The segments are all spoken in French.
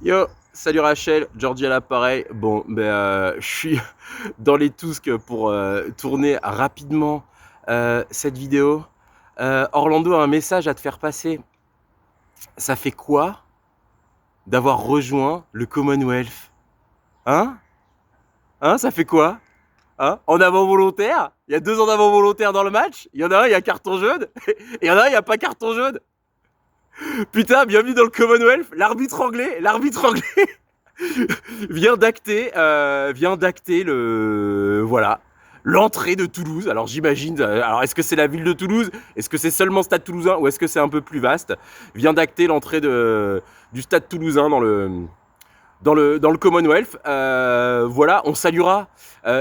Yo, salut Rachel, Georgie à l'appareil. Bon, je suis dans les Tousques pour tourner rapidement cette vidéo. Orlando a un message à te faire passer. Ça fait quoi d'avoir rejoint le Commonwealth? Hein? Hein, ça fait quoi? Hein? En avant volontaire? Il y a 2 ans d'avant volontaire dans le match. Il y en a un, il y a carton jaune. Et il y en a un, il n'y a pas carton jaune. Putain, bienvenue dans le Commonwealth. L'arbitre anglais vient d'acter voilà l'entrée de Toulouse. Alors j'imagine, alors est-ce que c'est la ville de Toulouse, est-ce que c'est seulement Stade Toulousain ou est-ce que c'est un peu plus vaste? Vient d'acter l'entrée du Stade Toulousain dans le Commonwealth. Voilà, on saluera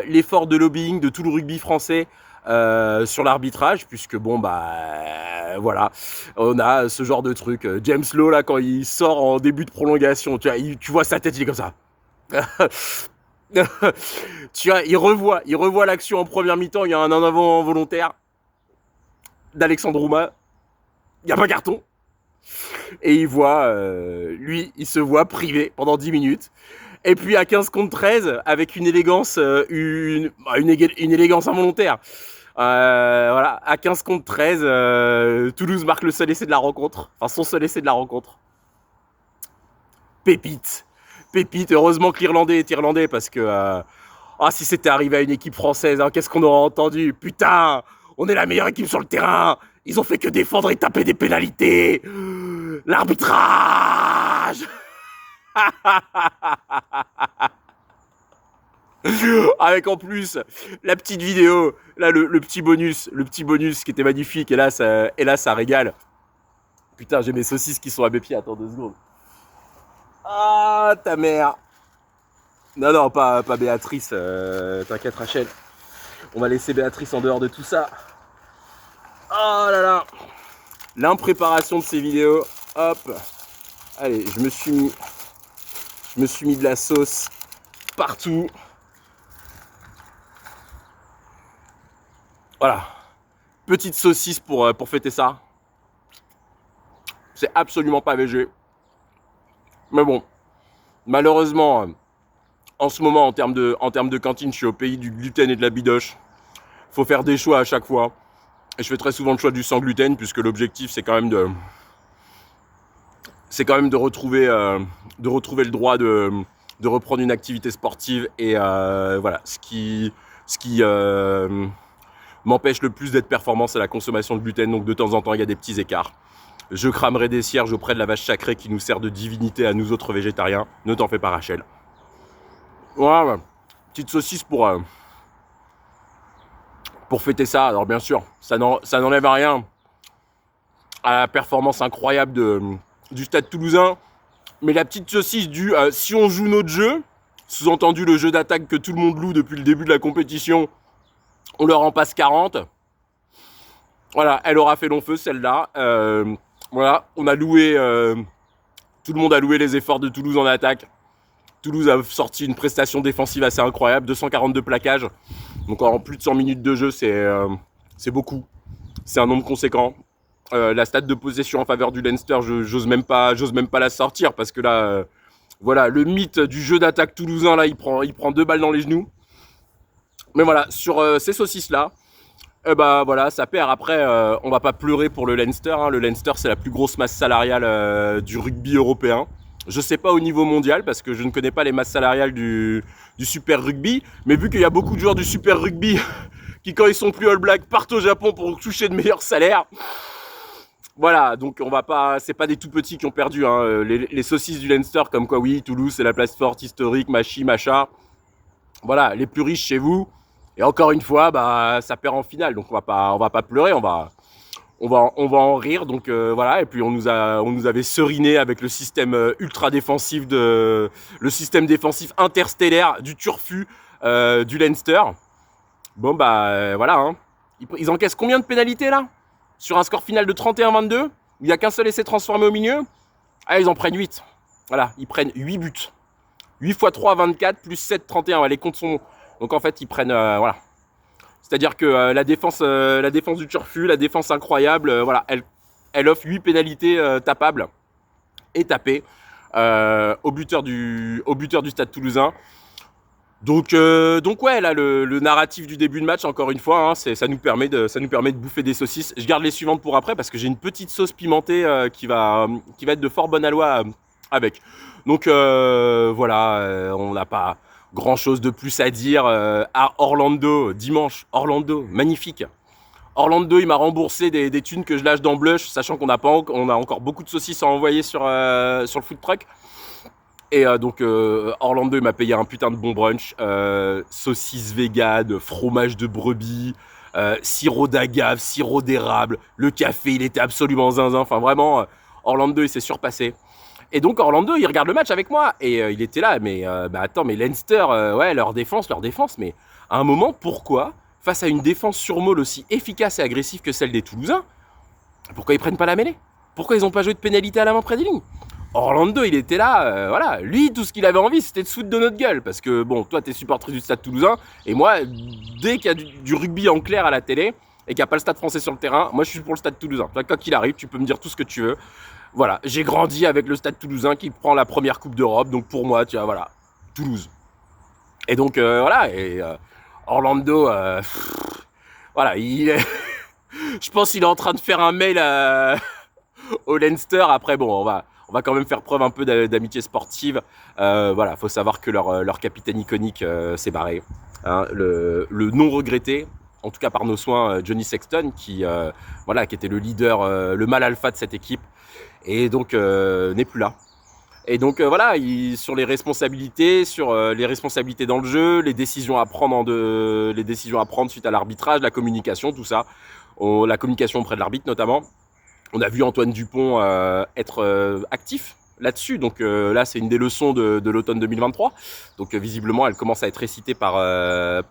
l'effort de lobbying de tout le rugby français sur l'arbitrage, puisque voilà, on a ce genre de truc. James Lowe là, quand il sort en début de prolongation, tu vois sa tête, il est comme ça. Tu vois, il revoit l'action en première mi-temps. Il y a un en avant volontaire d'Alexandre Roumain. Il n'y a pas carton. Et lui, il se voit privé pendant 10 minutes. Et puis à 15 contre 13, avec une élégance, une élégance involontaire. Voilà, à 15 contre 13, Toulouse marque le seul essai de la rencontre. Enfin, son seul essai de la rencontre. Pépite. Pépite. Heureusement que l'Irlandais est Irlandais parce que si c'était arrivé à une équipe française, hein, qu'est-ce qu'on aurait entendu? Putain, on est la meilleure équipe sur le terrain. Ils ont fait que défendre et taper des pénalités. L'arbitrage. Avec en plus la petite vidéo, là le petit bonus qui était magnifique. Et là ça régale. Putain, j'ai mes saucisses qui sont à mes pieds. Attends 2 secondes. Ah ta mère. Non, non, pas Béatrice, t'inquiète Rachel. On va laisser Béatrice en dehors de tout ça. Oh là là. L'impréparation de ces vidéos. Hop. Allez, je me suis mis de la sauce partout. Voilà. Petite saucisse pour fêter ça. C'est absolument pas végé. Mais bon, malheureusement, en ce moment, en termes de cantine, je suis au pays du gluten et de la bidoche. Faut faire des choix à chaque fois. Et je fais très souvent le choix du sans gluten, puisque l'objectif, c'est quand même de retrouver le droit de reprendre une activité sportive. Et voilà, ce qui m'empêche le plus d'être performant, c'est la consommation de gluten. Donc de temps en temps, il y a des petits écarts. Je cramerai des cierges auprès de la vache sacrée qui nous sert de divinité à nous autres végétariens. Ne t'en fais pas, Rachel. Voilà, petite saucisse pour fêter ça. Alors bien sûr, ça n'enlève à rien à la performance incroyable du Stade Toulousain. Mais la petite saucisse si on joue notre jeu, sous-entendu le jeu d'attaque que tout le monde loue depuis le début de la compétition, on leur en passe 40. Voilà, elle aura fait long feu celle-là. Voilà, tout le monde a loué les efforts de Toulouse en attaque. Toulouse a sorti une prestation défensive assez incroyable, 242 plaquages. Donc en plus de 100 minutes de jeu, c'est beaucoup. C'est un nombre conséquent. La stat de possession en faveur du Leinster, j'ose même pas la sortir parce que là, voilà, le mythe du jeu d'attaque toulousain, là, il prend 2 balles dans les genoux. Mais voilà, sur ces saucisses-là, voilà, ça perd. Après, on va pas pleurer pour le Leinster. Hein. Le Leinster, c'est la plus grosse masse salariale du rugby européen. Je sais pas au niveau mondial parce que je ne connais pas les masses salariales du Super Rugby. Mais vu qu'il y a beaucoup de joueurs du Super Rugby qui, quand ils sont plus All Black, partent au Japon pour toucher de meilleurs salaires. Voilà, donc c'est pas des tout petits qui ont perdu. Hein. Les saucisses du Leinster, comme quoi oui, Toulouse, c'est la place forte historique, machin. Voilà, les plus riches chez vous. Et encore une fois, ça perd en finale. Donc on va pas pleurer, on va en rire. Donc voilà. Et puis on nous avait seriné avec le système ultra défensif le système défensif interstellaire du turfu du Leinster. Bon voilà. Hein. Ils encaissent combien de pénalités là? Sur un score final de 31-22, où il n'y a qu'un seul essai transformé au milieu. Ah, ils en prennent 8. Voilà, ils prennent 8 buts. 8 x 3, 24, plus 7, 31. Les comptes sont... Donc en fait, ils prennent... voilà. C'est-à-dire que la défense du turfu, la défense incroyable, voilà, elle offre 8 pénalités tapables et tapées. au buteur du Stade Toulousain. Donc ouais, là le narratif du début de match, encore une fois, hein, ça nous permet de bouffer des saucisses. Je garde les suivantes pour après parce que j'ai une petite sauce pimentée qui va être de fort bon aloi avec. Donc voilà, on n'a pas grand chose de plus à dire. À Orlando, dimanche, Orlando, magnifique. Orlando, il m'a remboursé des thunes que je lâche dans Blush, sachant qu'on a encore beaucoup de saucisses à envoyer sur le food truck. Et donc Orlando, il m'a payé un putain de bon brunch, saucisses vegan, fromage de brebis, sirop d'agave, sirop d'érable, le café, il était absolument zinzin. Enfin vraiment, Orlando, il s'est surpassé. Et donc Orlando, il regarde le match avec moi et il était là, mais attends, mais Leinster, ouais, leur défense, mais à un moment, pourquoi, face à une défense sur Maul aussi efficace et agressive que celle des Toulousains, pourquoi ils prennent pas la mêlée? Pourquoi ils n'ont pas joué de pénalité à la main près des lignes? Orlando, il était là, voilà. Lui, tout ce qu'il avait envie, c'était de se foutre de notre gueule. Parce que, bon, toi, t'es supporter du Stade Toulousain. Et moi, dès qu'il y a du rugby en clair à la télé et qu'il n'y a pas le Stade Français sur le terrain, moi, je suis pour le Stade Toulousain. Toi, quoi qu'il arrive, tu peux me dire tout ce que tu veux. Voilà, j'ai grandi avec le Stade Toulousain qui prend la première Coupe d'Europe. Donc, pour moi, tu vois, voilà, Toulouse. Et donc, voilà. Et Orlando, voilà, je pense qu'il est en train de faire un mail au Leinster. Après, bon, on va quand même faire preuve un peu d'amitié sportive. Voilà, faut savoir que leur capitaine iconique s'est barré. Hein, le non regretté, en tout cas par nos soins, Johnny Sexton, qui était le leader, le mâle alpha de cette équipe, et donc n'est plus là. Et donc voilà, sur les responsabilités, dans le jeu, les décisions à prendre suite à l'arbitrage, la communication, tout ça, la communication auprès de l'arbitre notamment. On a vu Antoine Dupont être actif là-dessus. Donc là, c'est une des leçons de l'automne 2023. Donc visiblement, elle commence à être récitée par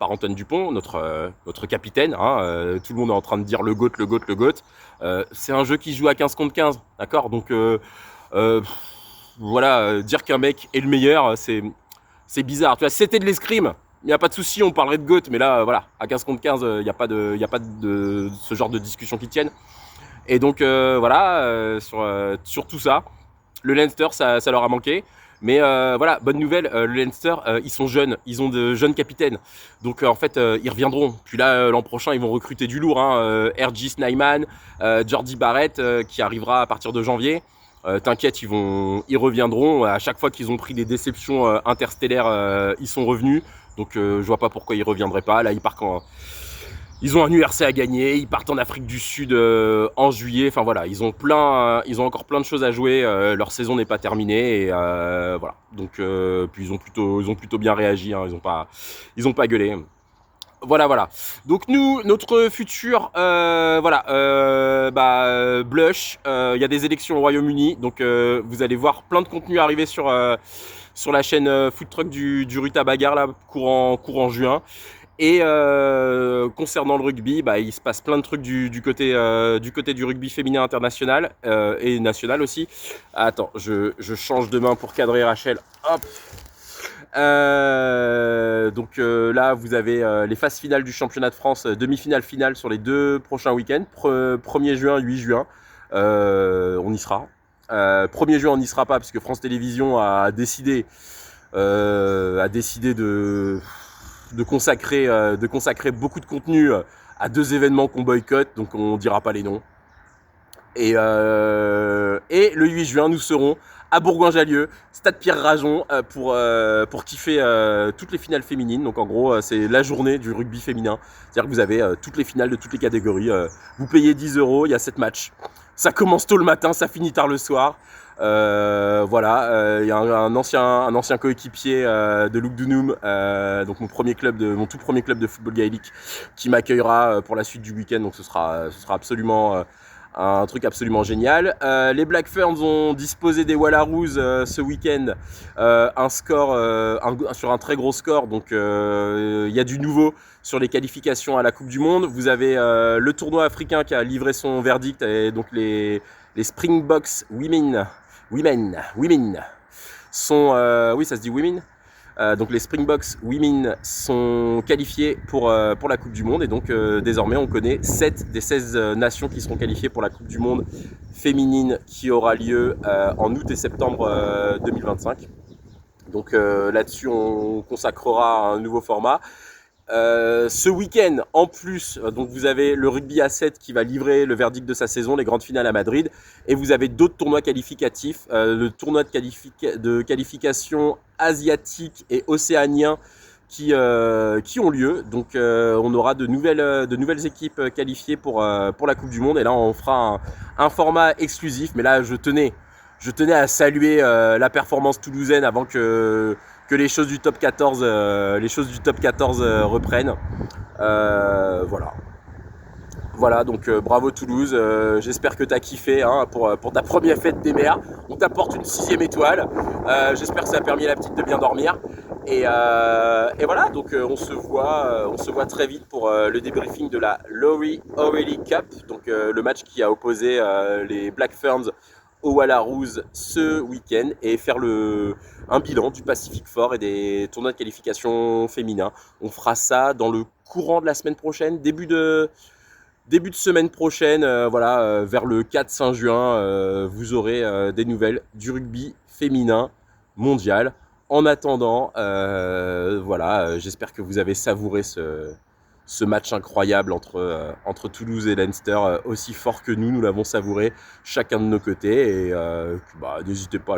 Antoine Dupont, notre capitaine. Hein. Tout le monde est en train de dire le GOAT, le GOAT, le GOAT. C'est un jeu qui joue à 15 contre 15. D'accord. Donc voilà, dire qu'un mec est le meilleur, c'est bizarre. Tu vois, c'était de l'escrime. Il n'y a pas de souci, on parlerait de GOAT. Mais là, voilà, à 15 contre 15, il n'y a pas de ce genre de discussion qui tienne. Et donc voilà, sur tout ça, le Leinster, ça leur a manqué. Mais voilà, bonne nouvelle, le Leinster, ils sont jeunes, ils ont de jeunes capitaines. Donc en fait, ils reviendront. Puis là, l'an prochain, ils vont recruter du lourd. Hein, R.J. Snyman, Jordi Barrett, qui arrivera à partir de janvier. T'inquiète, ils reviendront. À chaque fois qu'ils ont pris des déceptions interstellaires, ils sont revenus. Donc je vois pas pourquoi ils reviendraient pas. Là, ils ont un URC à gagner, ils partent en Afrique du Sud en juillet. Enfin voilà, ils ont encore plein de choses à jouer. Leur saison n'est pas terminée et voilà. Donc puis ils ont plutôt bien réagi. Hein, ils ont pas gueulé. Voilà. Donc nous, notre futur, Blush. Il y a des élections au Royaume-Uni, donc vous allez voir plein de contenu arriver sur la chaîne Food Truck du Ruta Bagarre là, courant juin. Et concernant le rugby, il se passe plein de trucs du côté du rugby féminin international et national aussi. Attends, je change de main pour cadrer Rachel. Hop. Donc là, vous avez les phases finales du championnat de France, demi-finale, finale sur les 2 prochains week-ends, 1er juin, 8 juin. On y sera. 1er juin, on n'y sera pas parce que France Télévisions a décidé de consacrer beaucoup de contenu à 2 événements qu'on boycotte, donc on dira pas les noms. Et le 8 juin, nous serons à Bourgoin-Jallieu, Stade Pierre-Rajon, pour kiffer toutes les finales féminines. Donc en gros, c'est la journée du rugby féminin. C'est-à-dire que vous avez toutes les finales de toutes les catégories. Vous payez 10 €, il y a 7 matchs. Ça commence tôt le matin, ça finit tard le soir. Voilà, il y a un ancien coéquipier de Luc Dounoum, donc mon tout premier club de football gaélique, qui m'accueillera pour la suite du week-end. Donc ce sera absolument un truc absolument génial. Les Black Ferns ont disposé des Wallaroos ce week-end, sur un très gros score. Donc il y a du nouveau sur les qualifications à la Coupe du Monde. Vous avez le tournoi africain qui a livré son verdict, et donc les Springboks Women sont, oui, ça se dit Women, Donc les Springboks Women sont qualifiés pour la Coupe du Monde et donc désormais on connaît 7 des 16 nations qui seront qualifiées pour la Coupe du Monde féminine qui aura lieu en août et septembre 2025. Donc là-dessus on consacrera un nouveau format. Ce week-end, en plus, donc vous avez le rugby à 7 qui va livrer le verdict de sa saison, les grandes finales à Madrid, et vous avez d'autres tournois qualificatifs, le tournoi de qualification asiatique et océanien qui ont lieu. Donc on aura de nouvelles équipes qualifiées pour la Coupe du Monde, et là on fera un format exclusif. Mais là je tenais à saluer la performance toulousaine avant que les choses du top 14, reprennent. Voilà, donc bravo Toulouse, j'espère que tu as kiffé hein, pour ta première fête des mers. On t'apporte une 6e étoile, j'espère que ça a permis à la petite de bien dormir. Et voilà, donc on se voit très vite pour le débriefing de la Laurie O'Reilly Cup, donc le match qui a opposé les Black Ferns au Wallaroos ce week-end, et faire un bilan du Pacific Four et des tournois de qualification féminins. On fera ça dans le courant de la semaine prochaine, début de semaine prochaine, vers le 4-5 juin, vous aurez des nouvelles du rugby féminin mondial. En attendant, j'espère que vous avez savouré ce match incroyable entre Toulouse et Leinster, aussi fort que nous l'avons savouré, chacun de nos côtés. Et n'hésitez pas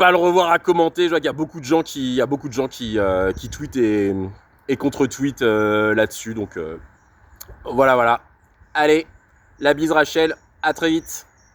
à le revoir, à commenter. Je vois qu'il y a beaucoup de gens qui tweetent et contre-tweetent là-dessus. Donc voilà. Allez, la bise Rachel, à très vite.